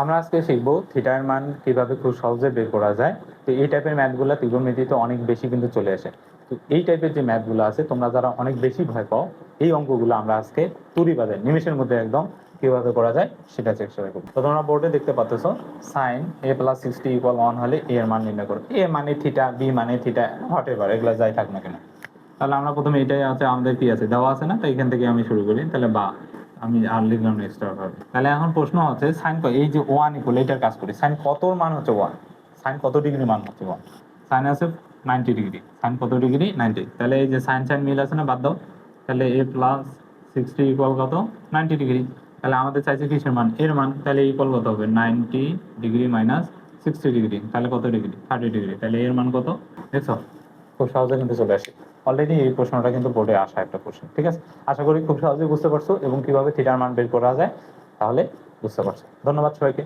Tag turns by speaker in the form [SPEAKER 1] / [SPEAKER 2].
[SPEAKER 1] আমরা আজকে শিখবো থিটার মান কিভাবে খুব সহজে বের করা যায়। তো এই টাইপের ম্যাথগুলো ত্রিকোণমিতিতে অনেক বেশি কিন্তু চলে আসে। তো এই টাইপের যে ম্যাথগুলো আছে তোমরা যারা অনেক বেশি ভয় পাও, এই অঙ্কগুলো আমরা আজকে তুড়ি বাজায় নিমেষের মধ্যে একদম কিভাবে করা যায় সেটা চেষ্টা করবো। তো তোমরা বোর্ডে দেখতে পাচ্ছ সাইন a + 60 = 1 হলে a এর মান নির্ণয় করো। a মানে থিটা, b মানে থিটা, হোয়াট এভার, এগুলো যাই থাক না কেন। তাহলে আমরা প্রথমে এটাই আছে, আমাদের কি আছে দেওয়া আছে না, তো এখান থেকে আমি শুরু করি। তাহলে বা আমি আর লিখলাম না এক্সট্রা ভাবে। তাহলে এখন প্রশ্ন হচ্ছে সাইন এই যে 1 ইকুয়াল এটার কাজ করি। সাইন কতর মান হচ্ছে 1, সাইন কত ডিগ্রি মান হচ্ছে 1, সাইন আছে 90 ডিগ্রি, সাইন কত ডিগ্রি 90। তাহলে এই যে সাইন সাইন মিল আছে না, বাদ দাও। তাহলে a + 60 ইকুয়াল কত 90 ডিগ্রি। তাহলে আমাদের চাইছে কিসের মান, এর মান। তাহলে ইকুয়াল কত হবে 90 ডিগ্রি মাইনাস 60 ডিগ্রি, তাহলে কত ডিগ্রি 30 ডিগ্রি। তাহলে এর মান কত দেখছো, খুব সহজে কিন্তু চলে আসে। অলরেডি এই প্রশ্নটা কিন্তু বোর্ডে আসা একটা প্রশ্ন, ঠিক আছে। আশা করি খুব সহজে বুঝতে পারছো এবং কিভাবে থিটার মান বের করা যায় তাহলে বুঝতে পারছো। ধন্যবাদ সবাইকে।